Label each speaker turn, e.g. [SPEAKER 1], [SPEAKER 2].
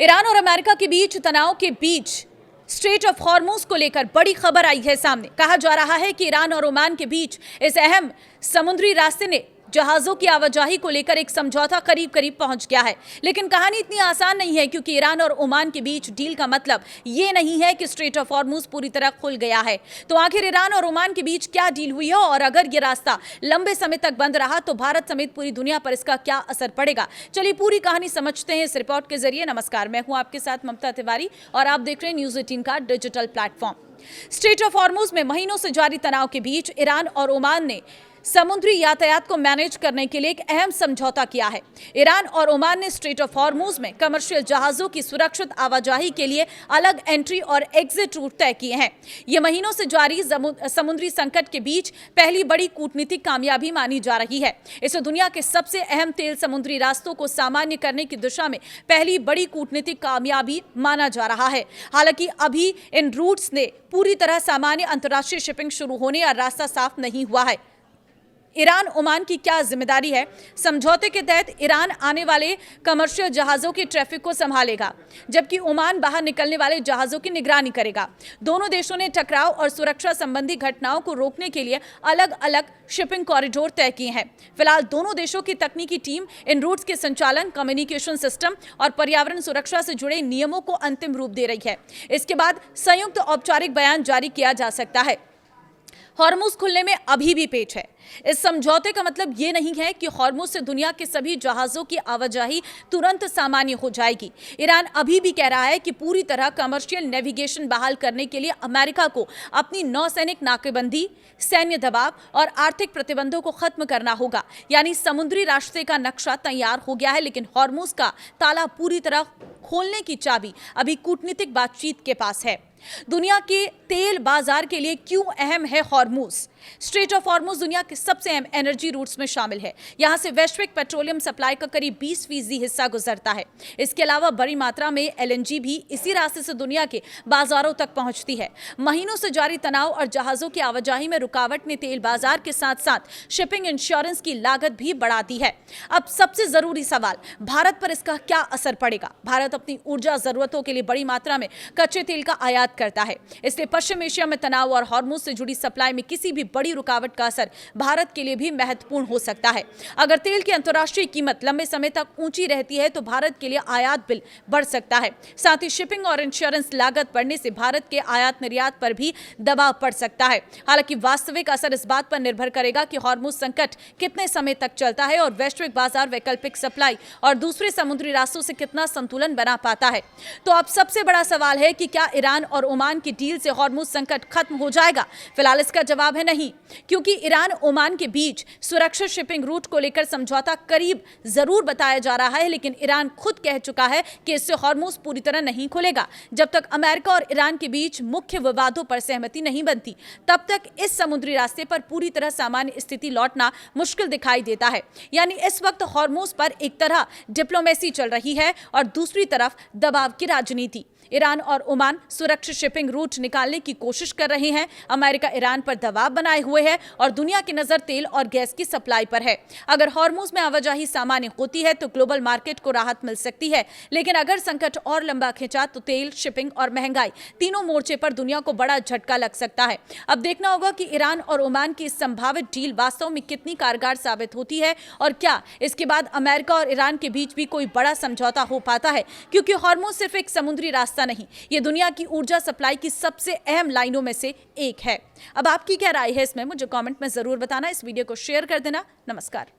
[SPEAKER 1] Iran और America के बीच तनाव के बीच स्ट्रेट ऑफ हॉर्मुज को लेकर बड़ी खबर आई है सामने। कहा जा रहा है कि ईरान और ओमान के बीच इस अहम समुद्री रास्ते ने जहाजों की आवाजाही को लेकर एक समझौता करीब करीब पहुंच गया है। लेकिन कहानी इतनी आसान नहीं है, क्योंकि ईरान और ओमान के बीच डील का मतलब ये नहीं है कि स्ट्रेट ऑफ हॉर्मुज पूरी तरह खुल गया है। तो आखिर ईरान और ओमान के बीच क्या डील हुई है, और अगर ये रास्ता लंबे समय तक बंद रहा तो भारत समेत पूरी दुनिया पर इसका क्या असर पड़ेगा। चलिए पूरी कहानी समझते हैं इस रिपोर्ट के जरिए। नमस्कार, मैं हूं आपके साथ ममता तिवारी और आप देख रहे हैं न्यूज 18 का digital platform. Straight of Hormuz में महीनों से जारी तनाव के बीच ईरान और ओमान ने समुद्री यातायात को मैनेज करने के लिए एक अहम समझौता किया है। ईरान और ओमान ने स्ट्रेट ऑफ हॉर्मुज में कमर्शियल जहाजों की सुरक्षित आवाजाही के लिए अलग एंट्री और एग्जिट रूट तय किए हैं। यह महीनों से जारी समुद्री संकट के बीच पहली बड़ी कूटनीतिक कामयाबी मानी जा रही है। इसे दुनिया के सबसे अहम तेल समुद्री रास्तों को सामान्य करने की दिशा में पहली बड़ी कूटनीतिक कामयाबी माना जा रहा है। हालांकि अभी इन रूट्स ने पूरी तरह सामान्य अंतर्राष्ट्रीय शिपिंग शुरू होने या रास्ता साफ नहीं हुआ है। ईरान ओमान की क्या जिम्मेदारी है? समझौते के तहत ईरान आने वाले कमर्शियल जहाज़ों की ट्रैफिक को संभालेगा, जबकि ओमान बाहर निकलने वाले जहाज़ों की निगरानी करेगा। दोनों देशों ने टकराव और सुरक्षा संबंधी घटनाओं को रोकने के लिए अलग अलग शिपिंग कॉरिडोर तय किए हैं। फिलहाल दोनों देशों की तकनीकी टीम इन रूट्स के संचालन, कम्युनिकेशन सिस्टम और पर्यावरण सुरक्षा से जुड़े नियमों को अंतिम रूप दे रही है। इसके बाद संयुक्त औपचारिक बयान जारी किया जा सकता है। हॉर्मुज खुलने में अभी भी पेच है। इस समझौते का मतलब ये नहीं है कि हॉर्मुज से दुनिया के सभी जहाजों की आवाजाही तुरंत सामान्य हो जाएगी। ईरान अभी भी कह रहा है कि पूरी तरह कमर्शियल नेविगेशन बहाल करने के लिए अमेरिका को अपनी नौसैनिक नाकेबंदी, सैन्य दबाव और आर्थिक प्रतिबंधों को खत्म करना होगा। यानी समुद्री रास्ते का नक्शा तैयार हो गया है, लेकिन हॉर्मुज का ताला पूरी तरह खोलने की चाबी अभी कूटनीतिक बातचीत के पास है। दुनिया के तेल बाजार के लिए क्यों अहम है हॉर्मुज? स्ट्रेट ऑफ हॉर्मुज दुनिया के सबसे अहम एनर्जी रूट्स में शामिल है। यहां से वैश्विक पेट्रोलियम सप्लाई का करीब 20% हिस्सा गुजरता है। इसके अलावा बड़ी मात्रा में एलएनजी भी इसी रास्ते से दुनिया के बाजारों तक पहुंचती है। महीनों से जारी तनाव और जहाजों की आवाजाही में रुकावट ने तेल बाजार के साथ साथ शिपिंग इंश्योरेंस की लागत भी बढ़ा दी है। अब सबसे जरूरी सवाल, भारत पर इसका क्या असर पड़ेगा? भारत अपनी ऊर्जा जरूरतों के लिए बड़ी मात्रा में कच्चे तेल का आयात करता है, इसलिए पश्चिम एशिया में तनाव और हॉर्मुज से जुड़ी सप्लाई में किसी भी बड़ी रुकावट का असर भारत के लिए भी महत्वपूर्ण हो सकता है। अगर तेल की अंतर्राष्ट्रीय कीमत लंबे समय तक ऊंची रहती है तो भारत के लिए आयात बिल बढ़ सकता है। साथ ही शिपिंग और इंश्योरेंस लागत बढ़ने से भारत के आयात निर्यात पर भी दबाव पड़ सकता है। हालांकि वास्तविक असर इस बात पर निर्भर करेगा कि हॉर्मुज संकट कितने समय तक चलता है और वैश्विक बाजार वैकल्पिक सप्लाई और दूसरे समुद्री रास्तों से कितना संतुलन बना पाता है। तो अब सबसे बड़ा सवाल है कि क्या ईरान और ओमान की डील से हॉर्मुज संकट खत्म हो जाएगा? फिलहाल इसका जवाब है नहीं, क्योंकि ईरान ओमान के बीच सुरक्षित शिपिंग रूट को लेकर समझौता करीब जरूर बताया जा रहा है, लेकिन ईरान खुद कह चुका है कि इससे हॉर्मुज पूरी तरह नहीं खुलेगा। जब तक अमेरिका और ईरान के बीच मुख्य विवादों पर सहमति नहीं बनती, तब तक इस समुद्री रास्ते पर पूरी तरह सामान्य स्थिति लौटना मुश्किल दिखाई देता है। यानी इस वक्त हॉर्मुज पर एक तरह डिप्लोमेसी चल रही है और दूसरी तरफ दबाव की राजनीति। ईरान और ओमान सुरक्षित शिपिंग रूट निकालने की कोशिश कर रहे हैं। अमेरिका ईरान पर दबाव बनाए हुए है और दुनिया की नजर तेल और गैस की सप्लाई पर है। अगर हॉर्मुज में आवाजाही सामान्य होती है तो ग्लोबल मार्केट को राहत मिल सकती है, लेकिन अगर संकट और लंबा खिंचा तो तेल, शिपिंग और महंगाई तीनों मोर्चे पर दुनिया को बड़ा झटका लग सकता है। अब देखना होगा कि ईरान और ओमान की संभावित डील वास्तव में कितनी कारगर साबित होती है और क्या इसके बाद अमेरिका और ईरान के बीच भी कोई बड़ा समझौता हो पाता है, क्योंकि हॉर्मुज सिर्फ एक समुद्री रास्ता नहीं, ये दुनिया की ऊर्जा सप्लाई की सबसे अहम लाइनों में से एक है। अब आपकी क्या राय है इसमें? मुझे कमेंट में जरूर बताना। इस वीडियो को शेयर कर देना। नमस्कार।